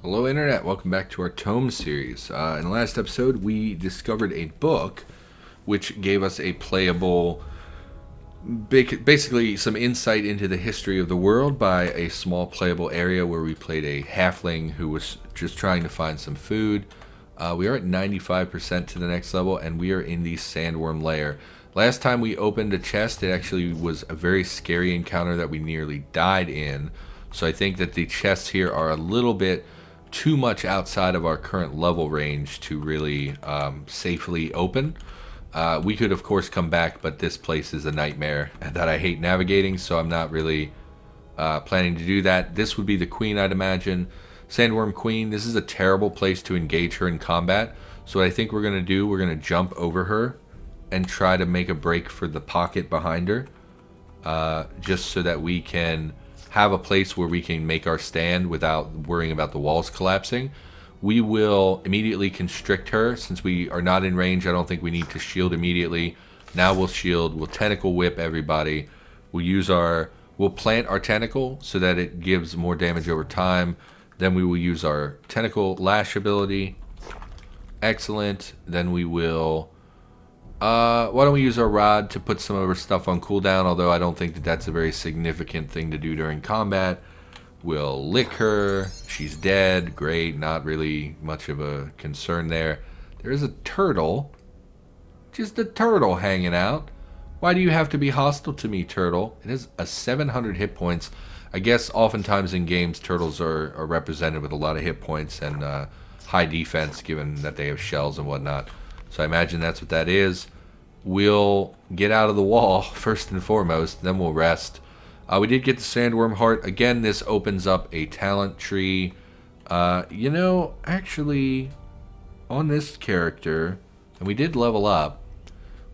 Hello Internet, welcome back to our ToME series. In the last episode we discovered a book which gave us a playable, basically some insight into the history of the world by a small playable area where we played a halfling who was just trying to find some food. We are at 95% to the next level and we are in the sandworm lair. Last time we opened a chest, it actually was a very scary encounter that we nearly died in. So I think that the chests here are a little bit too much outside of our current level range to really safely open. We could of course come back, but this place is a nightmare that I hate navigating, so I'm not really planning to do that. This would be the queen, I'd imagine. Sandworm Queen, this is a terrible place to engage her in combat. So what I think we're going to do, we're going to jump over her and try to make a break for the pocket behind her. Just so that we can have a place where we can make our stand without worrying about the walls collapsing. We will immediately constrict her. Since we are not in range, I don't think we need to shield immediately. Now we'll shield, we'll tentacle whip everybody. We'll plant our tentacle so that it gives more damage over time. Then we will use our tentacle lash ability. Excellent. Then we will why don't we use our rod to put some of our stuff on cooldown, although I don't think that that's a very significant thing to do during combat. We'll lick her. She's dead. Great. Not really much of a concern there. There's a turtle. Just a turtle hanging out. Why do you have to be hostile to me, turtle? It has a 700 hit points. I guess oftentimes in games, turtles are represented with a lot of hit points and high defense, given that they have shells and whatnot. So I imagine that's what that is. We'll get out of the wall first and foremost, then we'll rest. We did get the sandworm heart. Again, this opens up a talent tree. Actually, on this character, and we did level up,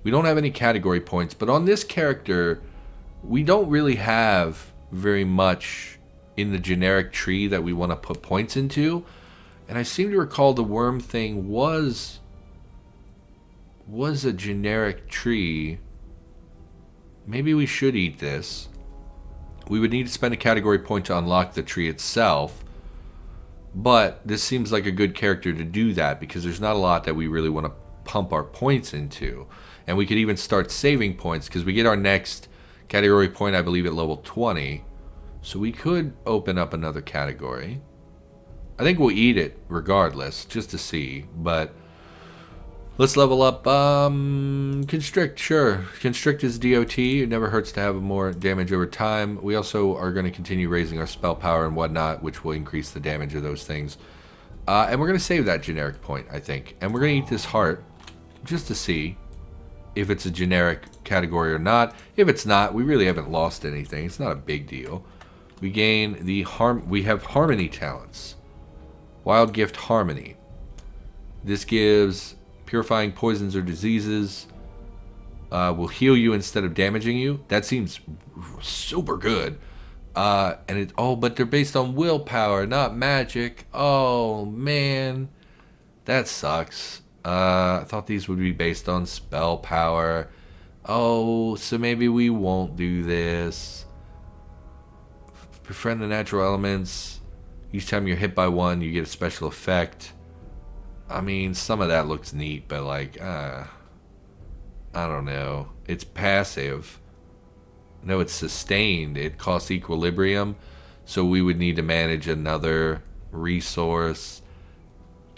we don't have any category points, but on this character, we don't really have very much in the generic tree that we want to put points into. And I seem to recall the worm thing was a generic tree. Maybe we should eat this. We would need to spend a category point to unlock the tree itself, but this seems like a good character to do that because there's not a lot that we really want to pump our points into. And we could even start saving points because we get our next category point, I believe, at level 20. So we could open up another category. I think we'll eat it regardless just to see, but let's level up. Constrict, sure. Constrict is DOT. It never hurts to have more damage over time. We also are going to continue raising our spell power and whatnot, which will increase the damage of those things. And we're going to save that generic point, I think. And we're going to eat this heart just to see if it's a generic category or not. If it's not, we really haven't lost anything. It's not a big deal. We gain we have harmony talents. Wild gift harmony. This gives purifying poisons or diseases. Will heal you instead of damaging you. That seems super good. But they're based on willpower, not magic. Oh man, that sucks. I thought these would be based on spell power. Oh, so maybe we won't do this. Befriend the natural elements. Each time you're hit by one, you get a special effect. I mean, some of that looks neat, but I don't know. It's passive. No, it's sustained. It costs equilibrium, so we would need to manage another resource.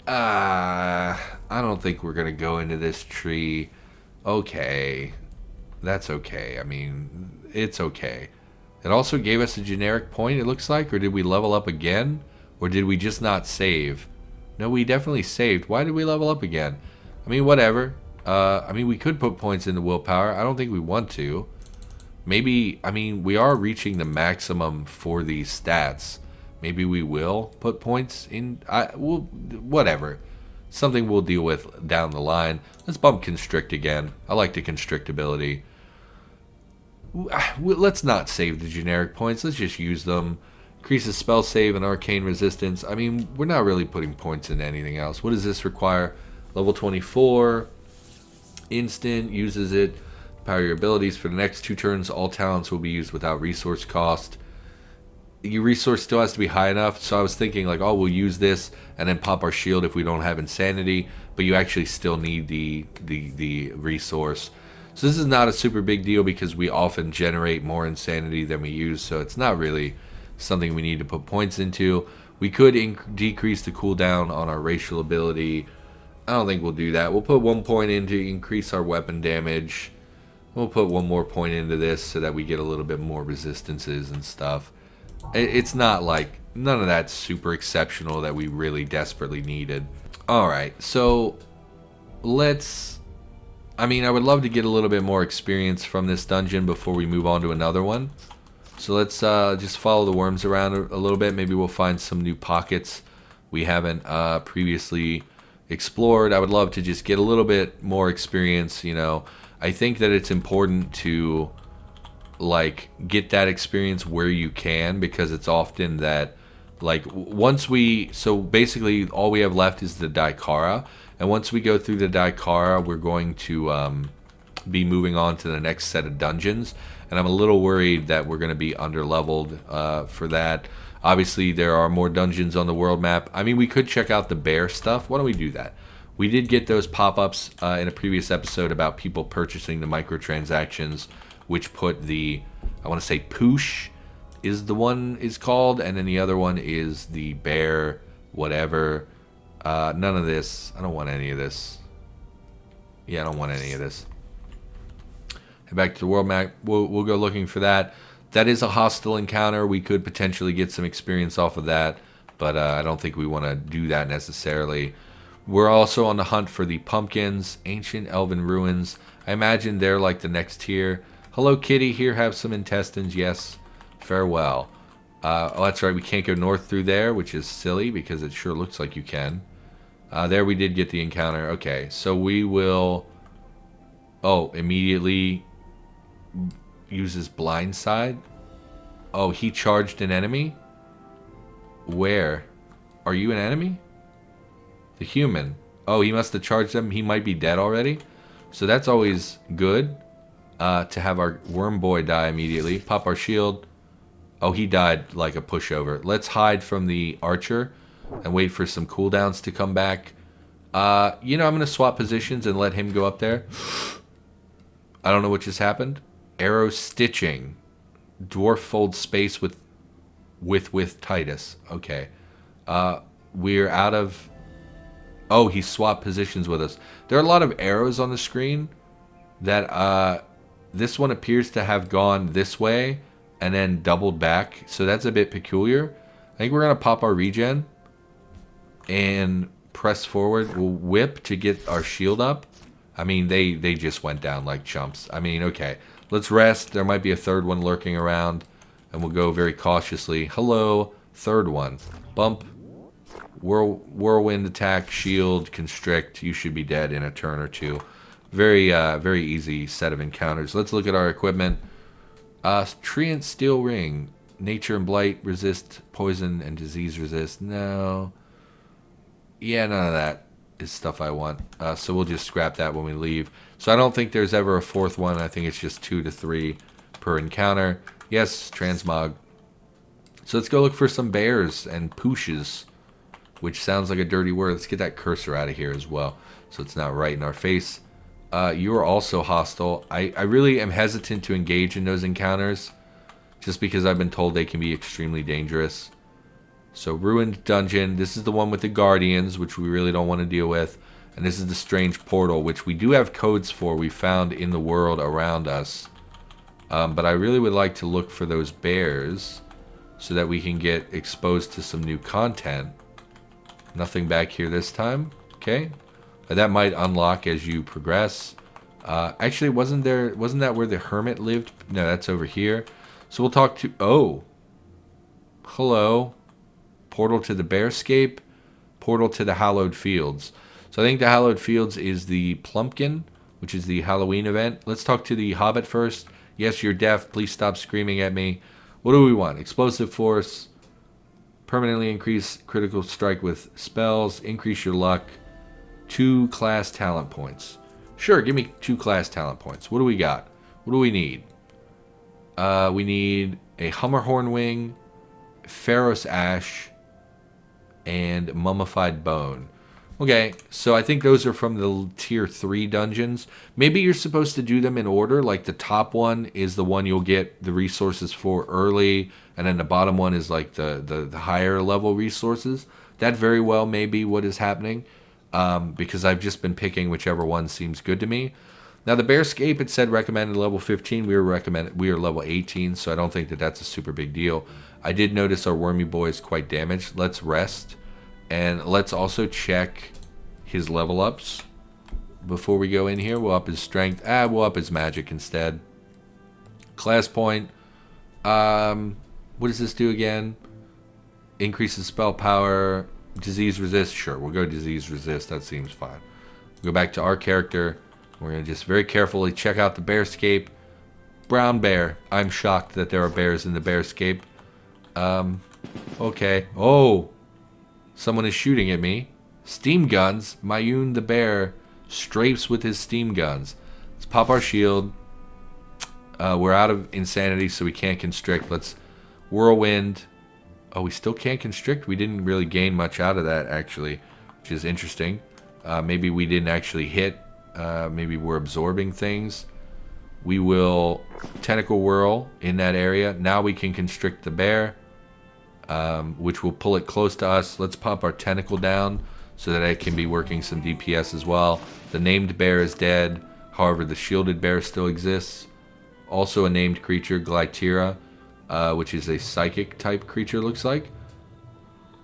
I don't think we're going to go into this tree. Okay. That's okay. I mean, it's okay. It also gave us a generic point, it looks like, or did we level up again? Or did we just not save? No, we definitely saved. Why did we level up again? I mean, whatever. We could put points into willpower. I don't think we want to. Maybe, we are reaching the maximum for these stats. Maybe we will put points in. Whatever. Something we'll deal with down the line. Let's bump Constrict again. I like the Constrict ability. Let's not save the generic points. Let's just use them. Increases spell save and arcane resistance. We're not really putting points into anything else. What does this require? Level 24. Instant. Uses it. Power your abilities. For the next 2 turns, all talents will be used without resource cost. your resource still has to be high enough. So I was thinking like, oh, we'll use this and then pop our shield if we don't have insanity, but you actually still need the resource. So this is not a super big deal because we often generate more insanity than we use, so it's not really something we need to put points into. We could decrease the cooldown on our racial ability. I don't think we'll do that. We'll put 1 point in to increase our weapon damage. We'll put 1 more point into this so that we get a little bit more resistances and stuff. It's not like, none of that's super exceptional that we really desperately needed. Alright, so let's, I mean, I would love to get a little bit more experience from this dungeon before we move on to another one. So let's just follow the worms around a little bit. Maybe we'll find some new pockets we haven't previously explored. I would love to just get a little bit more experience, you know. I think that it's important to like get that experience where you can, because it's often that like once we, so basically all we have left is the Daikara, and once we go through the Daikara we're going to be moving on to the next set of dungeons, and I'm a little worried that we're going to be underleveled for that. Obviously there are more dungeons on the world map. I mean, we could check out the bear stuff. Why don't we do that? We did get those pop-ups in a previous episode about people purchasing the microtransactions, which put the, I want to say Poosh is the one is called, and then the other one is the bear whatever. None of this. I don't want any of this. Yeah, I don't want any of this. Head back to the world map. We'll go looking for that. That is a hostile encounter. We could potentially get some experience off of that, but I don't think we want to do that necessarily. We're also on the hunt for the pumpkins, ancient elven ruins. I imagine they're like the next tier. Hello, kitty. Here, have some intestines. Yes. Farewell. Oh, that's right. We can't go north through there, which is silly because it sure looks like you can. There we did get the encounter. Okay, so we will... Oh, immediately uses blindside. Oh, he charged an enemy? Where? Are you an enemy? The human. Oh, he must have charged them. He might be dead already. So that's always good. To have our worm boy die immediately. Pop our shield. Oh, he died like a pushover. Let's hide from the archer and wait for some cooldowns to come back. You know, I'm going to swap positions and let him go up there. I don't know what just happened. Arrow stitching. Dwarf folds space with Tidus. Okay. We're out of... Oh, he swapped positions with us. There are a lot of arrows on the screen that this one appears to have gone this way and then doubled back. So that's a bit peculiar. I think we're going to pop our regen and press forward. We'll whip to get our shield up. I mean, they just went down like chumps. I mean, okay. Let's rest. There might be a third one lurking around, and we'll go very cautiously. Hello, third one. Bump. Whirlwind attack, shield, constrict. You should be dead in a turn or two. Very easy set of encounters. Let's look at our equipment. Treant steel ring. Nature and blight resist poison and disease resist. No. Yeah, none of that is stuff I want. So we'll just scrap that when we leave. So I don't think there's ever a fourth one. I think it's just 2 to 3 per encounter. Yes, transmog. So let's go look for some bears and pooshes, which sounds like a dirty word. Let's get that cursor out of here as well, so it's not right in our face. You are also hostile. I really am hesitant to engage in those encounters, just because I've been told they can be extremely dangerous. So ruined dungeon. This is the one with the guardians, which we really don't want to deal with. And this is the strange portal, which we do have codes for. We found in the world around us. But I really would like to look for those bears so that we can get exposed to some new content. Nothing back here this time. Okay. That might unlock as you progress. Actually, wasn't that where the hermit lived? No, that's over here. So we'll talk to... Oh. Hello. Portal to the Bearscape. Portal to the Hallowed Fields. So I think the Hallowed Fields is the Plumpkin, which is the Halloween event. Let's talk to the Hobbit first. Yes, you're deaf. Please stop screaming at me. What do we want? Explosive Force. Permanently increase critical strike with spells. Increase your luck. 2 class talent points. Sure, give me 2 class talent points. What do we got? What do we need? We need a Hummerhorn Wing, ferrous ash, and mummified bone. Okay, so I think those are from the tier 3 dungeons. Maybe you're supposed to do them in order, like the top one is the one you'll get the resources for early, and then the bottom one is like the higher level resources. That very well may be what is happening, because I've just been picking whichever one seems good to me. Now the Bearscape, it said recommended level 15. We are level 18, so I don't think that that's a super big deal. I did notice our Wormy Boy is quite damaged. Let's rest. And let's also check his level ups before we go in here. We'll up his strength. We'll up his magic instead. Class point. What does this do again? Increases spell power. Disease resist. Sure, we'll go disease resist. That seems fine. We'll go back to our character. We're going to just very carefully check out the Bearscape. Brown bear. I'm shocked that there are bears in the Bearscape. Okay. Oh! Someone is shooting at me. Steam guns. Maj'Eyal the bear strafes with his steam guns. Let's pop our shield. We're out of insanity, so we can't constrict. Let's whirlwind. Oh, we still can't constrict? We didn't really gain much out of that, actually, which is interesting. Maybe we didn't actually hit. Maybe we're absorbing things. We will tentacle whirl in that area. Now we can constrict the bear, which will pull it close to us. Let's pop our tentacle down so that it can be working some DPS as well. The named bear is dead. However, the shielded bear still exists. Also a named creature, Glytira, which is a psychic type creature, looks like.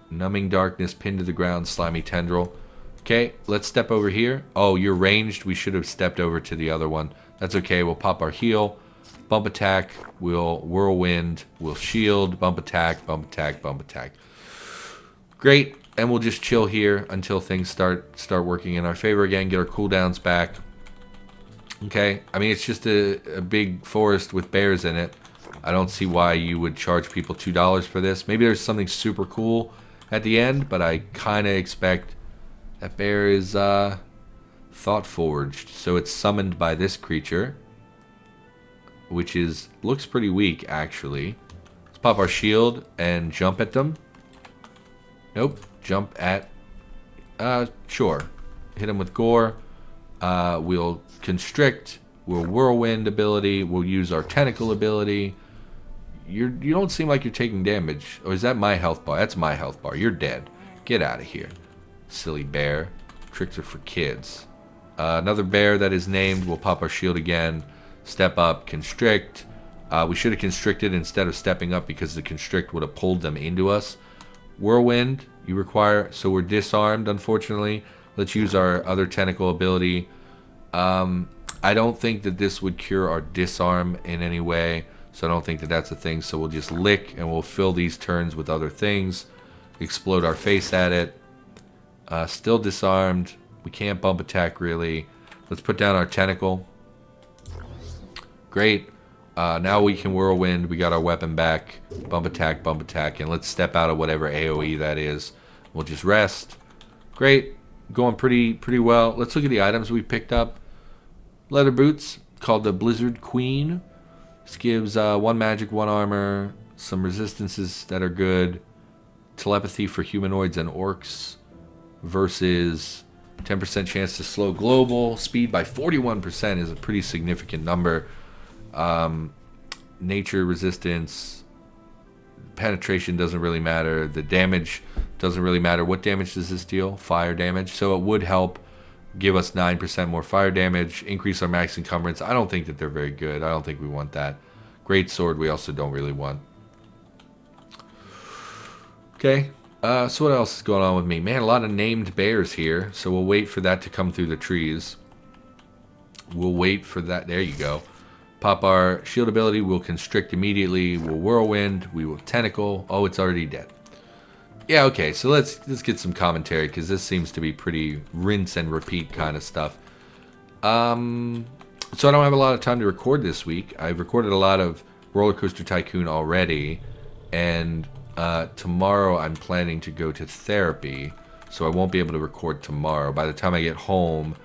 Numbing darkness, pinned to the ground, slimy tendril. Okay, let's step over here. Oh, you're ranged. We should have stepped over to the other one. That's okay. We'll pop our heal. Bump attack. We'll whirlwind. We'll shield. Bump attack. Bump attack. Bump attack. Great. And we'll just chill here until things start working in our favor again. Get our cooldowns back. Okay. I mean, it's just a big forest with bears in it. I don't see why you would charge people $2 for this. Maybe there's something super cool at the end, but I kind of expect that bear is thought forged. So it's summoned by this creature, which looks pretty weak, actually. Let's pop our shield and jump at them. Nope. Jump at... sure. Hit them with gore. We'll constrict. We'll whirlwind ability. We'll use our tentacle ability. You don't seem like you're taking damage. Or is that my health bar? That's my health bar. You're dead. Get out of here. Silly bear. Tricks are for kids. Another bear that is named. We'll pop our shield again. Step up. Constrict. We should have constricted instead of stepping up because the constrict would have pulled them into us. Whirlwind. You require... So we're disarmed, unfortunately. Let's use our other tentacle ability. I don't think that this would cure our disarm in any way. So I don't think that that's a thing. So we'll just lick and we'll fill these turns with other things. Explode our face at it. Still disarmed. We can't bump attack really. Let's put down our tentacle. Great. Now we can whirlwind. We got our weapon back. Bump attack, and let's step out of whatever AoE that is. We'll just rest. Great. Going pretty well. Let's look at the items we picked up. Leather boots called the Blizzard Queen. This gives 1 magic, 1 armor, some resistances that are good. Telepathy for humanoids and orcs versus 10% chance to slow global. Speed by 41% is a pretty significant number. Nature resistance, penetration doesn't really matter. The damage doesn't really matter. What damage does this deal? Fire damage. So it would help give us 9% more fire damage, increase our max encumbrance. I don't think that they're very good. I don't think we want that. Great sword we also don't really want. Okay. So what else is going on with me? Man, a lot of named bears here. So we'll wait for that to come through the trees. We'll wait for that. There you go. Pop our shield ability. We'll constrict immediately. We'll whirlwind. We will tentacle. Oh, it's already dead. Yeah, okay. So let's get some commentary because this seems to be pretty rinse and repeat kind of stuff. So I don't have a lot of time to record this week. I've recorded a lot of Roller Coaster Tycoon already, and tomorrow I'm planning to go to therapy, so I won't be able to record tomorrow. By the time I get home,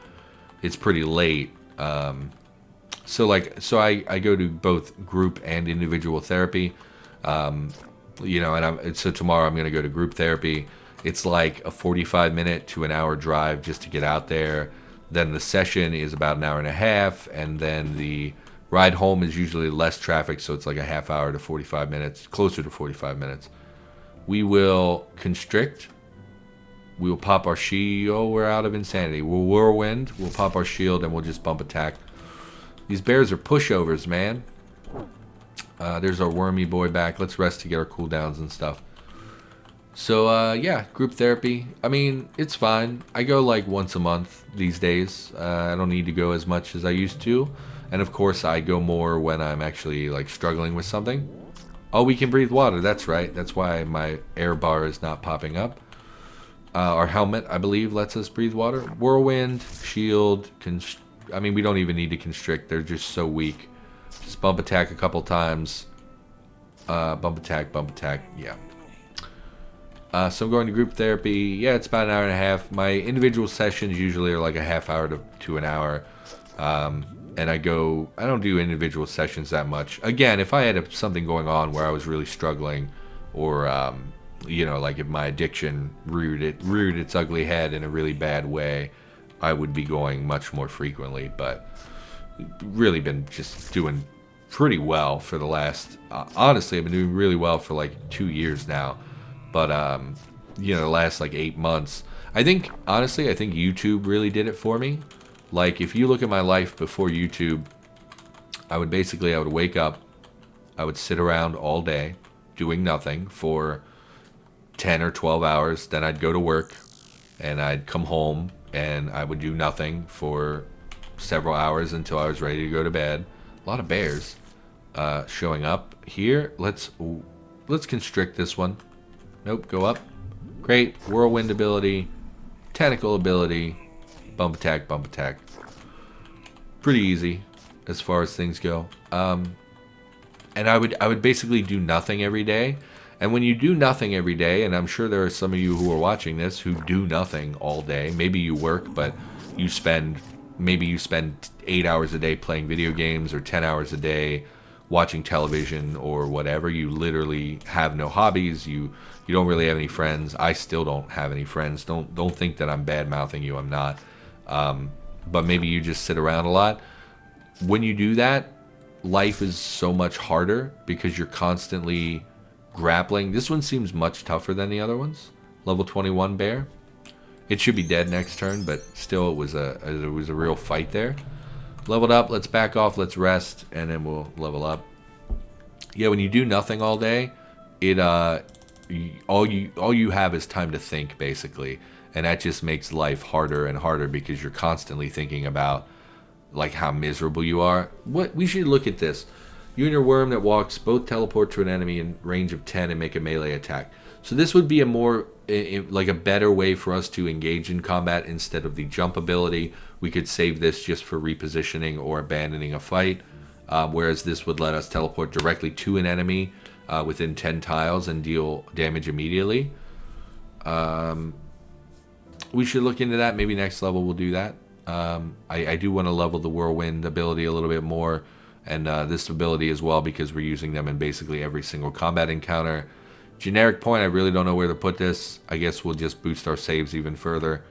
it's pretty late. So I go to both group and individual therapy. You know, and so tomorrow I'm going to go to group therapy. It's like a 45-minute to an hour drive just to get out there. Then the session is about an hour and a half, and then the ride home is usually less traffic, so it's like a half hour to 45 minutes, closer to 45 minutes. We will constrict. We will pop our shield. Oh, we're out of insanity. We'll whirlwind. We'll pop our shield, and we'll just bump attack. These bears are pushovers, man. There's our wormy boy back. Let's rest to get our cooldowns and stuff. So, yeah, group therapy. I mean, it's fine. I go like once a month these days. I don't need to go as much as I used to. And of course, I go more when I'm actually like struggling with something. Oh, we can breathe water. That's right. That's why my air bar is not popping up. Our helmet, I believe, lets us breathe water. Whirlwind, shield, I mean, we don't even need to constrict. They're just so weak. Just bump attack a couple times. Bump attack, yeah. So I'm going to group therapy. Yeah, it's about an hour and a half. My individual sessions usually are like a half hour to an hour. And I don't do individual sessions that much. Again, if I had something going on where I was really struggling, or, you know, like if my addiction reared its ugly head in a really bad way, I would be going much more frequently. But really been just doing pretty well for the last, honestly, I've been doing really well for like 2 years now. But, you know, the last like 8 months, I think, honestly, I think YouTube really did it for me. Like, if you look at my life before YouTube, I would wake up, I would sit around all day doing nothing for 10 or 12 hours. Then I'd go to work, and I'd come home, and I would do nothing for several hours until I was ready to go to bed. A lot of bears showing up here. Let's constrict this one. Nope, go up. Great. Whirlwind ability. Tentacle ability. Bump attack, bump attack. Pretty easy as far as things go. And I would basically do nothing every day. And when you do nothing every day, and I'm sure there are some of you who are watching this who do nothing all day. Maybe you work, but you spend 8 hours a day playing video games, or 10 hours a day watching television, or whatever. You literally have no hobbies. You don't really have any friends. I still don't have any friends. Don't think that I'm bad mouthing you. I'm not. But maybe you just sit around a lot. When you do that, life is so much harder because you're constantly grappling. This one seems much tougher than the other ones. Level 21 bear. It should be dead next turn, but still, it was a real fight there. Leveled up. Let's back off. Let's rest, and then we'll level up. Yeah, when you do nothing all day, all you have is time to think, basically, and that just makes life harder and harder because you're constantly thinking about like how miserable you are. What we should look at this. You and your worm that walks both teleport to an enemy in range of 10 and make a melee attack. So this would be like a better way for us to engage in combat instead of the jump ability. We could save this just for repositioning or abandoning a fight, whereas this would let us teleport directly to an enemy within 10 tiles and deal damage immediately. We should look into that. Maybe next level we'll do that. I do want to level the whirlwind ability a little bit more, and this ability as well, because we're using them in basically every single combat encounter. Generic point, I really don't know where to put this. I guess we'll just boost our saves even further.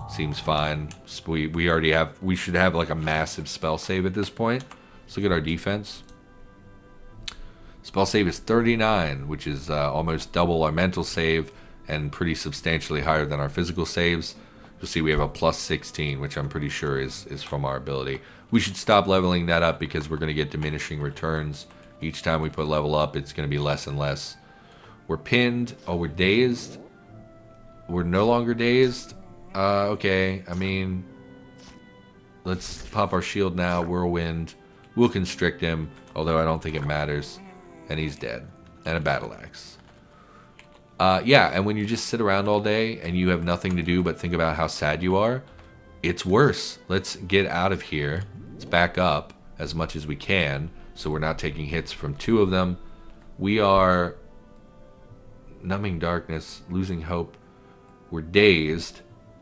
Seems fine. We should have like a massive spell save at this point. Let's look at our defense. Spell save is 39, which is almost double our mental save and pretty substantially higher than our physical saves. You'll see we have a plus 16, which I'm pretty sure is from our ability. We should stop leveling that up because we're going to get diminishing returns. Each time we put level up, it's going to be less and less. We're pinned. Oh, we're dazed. We're no longer dazed. Okay, I mean, let's pop our shield now. Whirlwind. We'll constrict him, although I don't think it matters. And he's dead. And a battle axe. Yeah, and when you just sit around all day and you have nothing to do but think about how sad you are, it's worse. Let's get out of here. Let's back up as much as we can so we're not taking hits from two of them. We are numbing darkness, losing hope. We're dazed,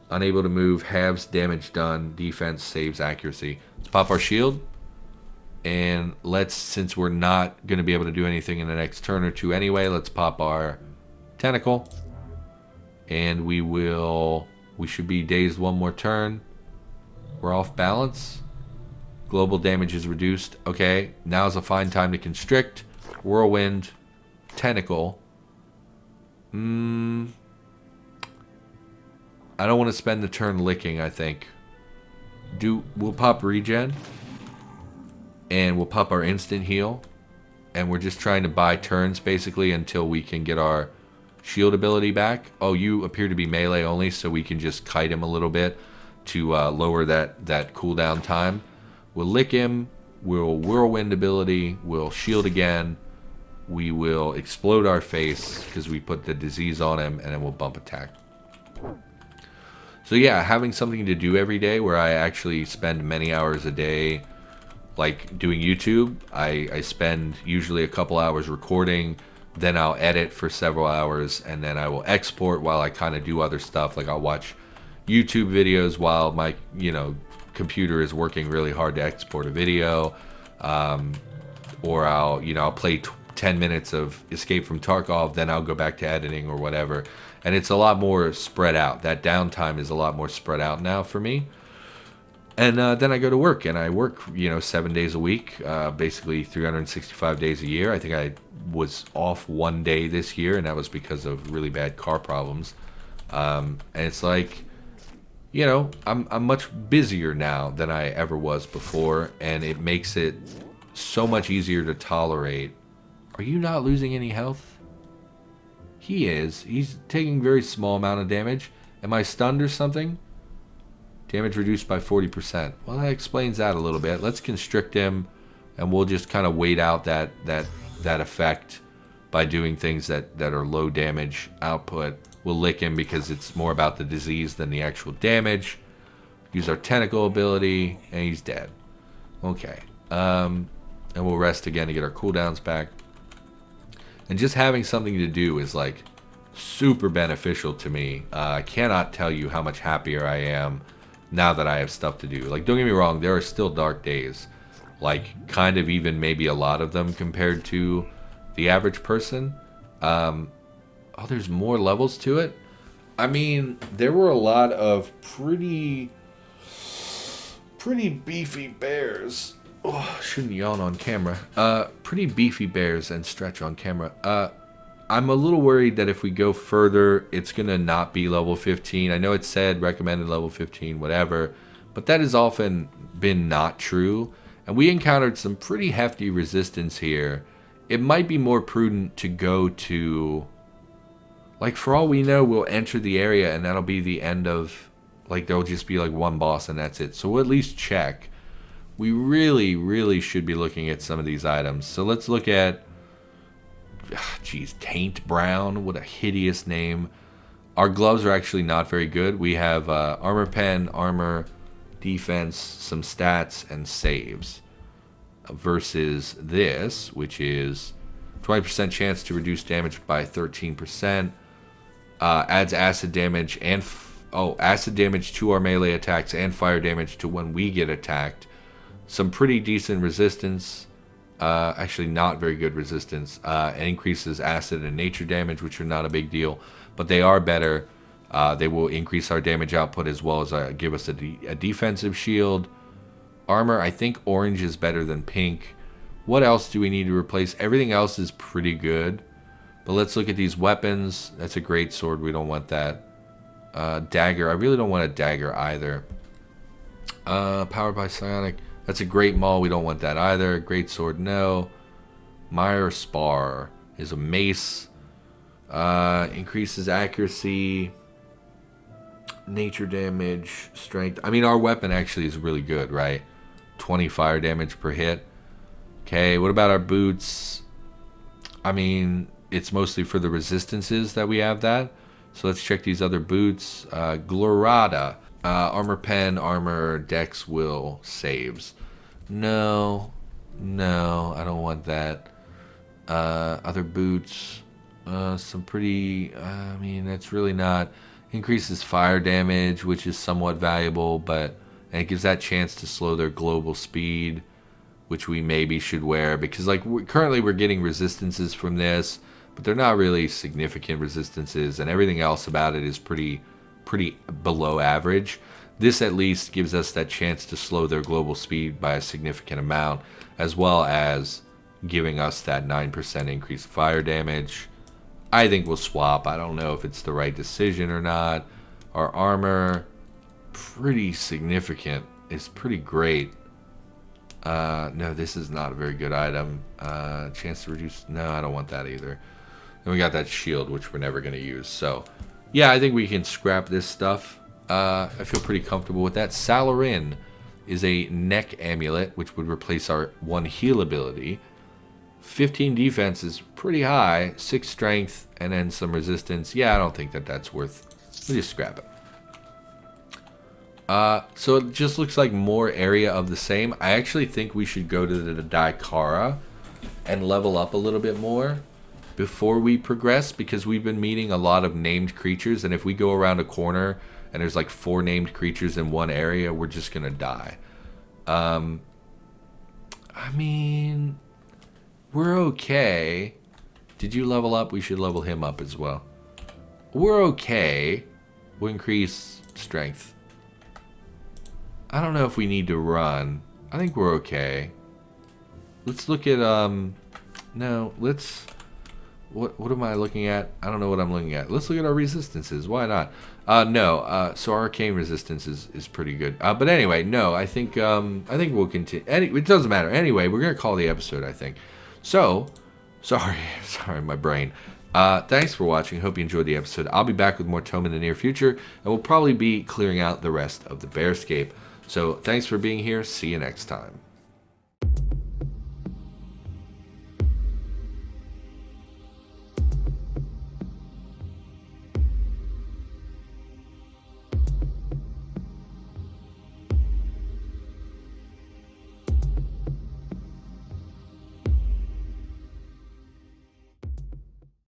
unable to move, halves damage done, defense, saves, accuracy. Let's pop our shield. And let's, since we're not going to be able to do anything in the next turn or two anyway, let's pop our tentacle. And we should be dazed one more turn. We're off balance. Global damage is reduced. Okay, now's a fine time to constrict. Whirlwind, tentacle. I don't want to spend the turn licking, I think. We'll pop regen. And we'll pop our instant heal. And we're just trying to buy turns, basically, until we can get our shield ability back. Oh, you appear to be melee only, so we can just kite him a little bit to lower that cooldown time. We'll lick him. We'll whirlwind ability. We'll shield again. We will explode our face because we put the disease on him, and then we'll bump attack. So yeah, having something to do every day where I actually spend many hours a day, like doing YouTube. I spend usually a couple hours recording, then I'll edit for several hours, and then I will export while I kind of do other stuff. Like I'll watch YouTube videos while my computer is working really hard to export a video, or I'll play 10 minutes of Escape from Tarkov, then I'll go back to editing or whatever. And it's a lot more spread out. That downtime is a lot more spread out now for me. And then I go to work, and I work 7 days a week, basically 365 days a year. I think I was off one day this year, and that was because of really bad car problems. And it's like, I'm much busier now than I ever was before, and it makes it so much easier to tolerate. Are you not losing any health? He is. He's taking a very small amount of damage. Am I stunned or something? Damage reduced by 40%. Well, that explains that a little bit. Let's constrict him, and we'll just kind of wait out that effect by doing things that are low damage output. We'll lick him because it's more about the disease than the actual damage. Use our tentacle ability, and he's dead. Okay. And we'll rest again to get our cooldowns back. And just having something to do is like super beneficial to me. I cannot tell you how much happier I am now that I have stuff to do. Like, don't get me wrong, there are still dark days. Like, kind of even maybe a lot of them compared to the average person. Oh, there's more levels to it? I mean, there were a lot of pretty beefy bears. Oh, shouldn't yawn on camera. Pretty beefy bears and stretch on camera. I'm a little worried that if we go further, it's going to not be level 15. I know it said recommended level 15, whatever, but that has often been not true. And we encountered some pretty hefty resistance here. It might be more prudent to go to, like, for all we know, we'll enter the area and that'll be the end of, like, there'll just be like one boss and that's it. So we'll at least check. We really, really should be looking at some of these items. So let's look at, geez, Taint Brown. What a hideous name. Our gloves are actually not very good. We have armor pen, armor, defense, some stats, and saves. Versus this, which is 20% chance to reduce damage by 13%. Adds acid damage and acid damage to our melee attacks and fire damage to when we get attacked. Some pretty decent resistance. Actually not very good resistance. It increases acid and nature damage, which are not a big deal, but they are better. They will increase our damage output as well as give us a defensive shield. Armor, I think orange is better than pink. What else do we need to replace? Everything else is pretty good, but let's look at these weapons. That's a great sword. We don't want that. Dagger, I really don't want a dagger either. Powered by psionic. That's a great maul. We don't want that either. Great sword, no. Mire Spar is a mace. Increases accuracy, nature damage, strength. I mean, our weapon actually is really good, right? 20 fire damage per hit. Okay, what about our boots? I mean, it's mostly for the resistances that we have that. So let's check these other boots. Glorata. Armor pen, armor, dex, will, saves. No, I don't want that. Other boots, some pretty, I mean, that's really not, increases fire damage, which is somewhat valuable, but, and it gives that chance to slow their global speed. which we maybe should wear, because like currently we're getting resistances from this, but they're not really significant resistances, and everything else about it is pretty below average. This at least gives us that chance to slow their global speed by a significant amount, as well as giving us that 9% increased fire damage. I think we'll swap. I don't know if it's the right decision or not. Our armor, pretty significant. It's pretty great. No, this is not a very good item. Chance to reduce... No, I don't want that either. Then we got that shield, which we're never going to use. So, yeah, I think we can scrap this stuff. I feel pretty comfortable with that. Salarin is a neck amulet, which would replace our 1 heal ability. 15 defense is pretty high. 6 strength, and then some resistance. Yeah, I don't think that that's worth... We'll just scrap it. So it just looks like more area of the same. I actually think we should go to the Daikara and level up a little bit more before we progress, because we've been meeting a lot of named creatures, and if we go around a corner and there's like 4 named creatures in one area, we're just gonna die. I mean, we're okay. Did you level up? We should level him up as well. We're okay. We'll increase strength. I don't know if we need to run. I think we're okay. Let's look at, no, let's, what am I looking at? I don't know what I'm looking at. Let's look at our resistances. Why not? No, so our arcane resistance is pretty good. But anyway, no, I think we'll continue. It doesn't matter. Anyway, we're going to call the episode, I think. So, sorry, my brain. Thanks for watching. Hope you enjoyed the episode. I'll be back with more ToME in the near future, and we'll probably be clearing out the rest of the Bearscape. So thanks for being here. See you next time.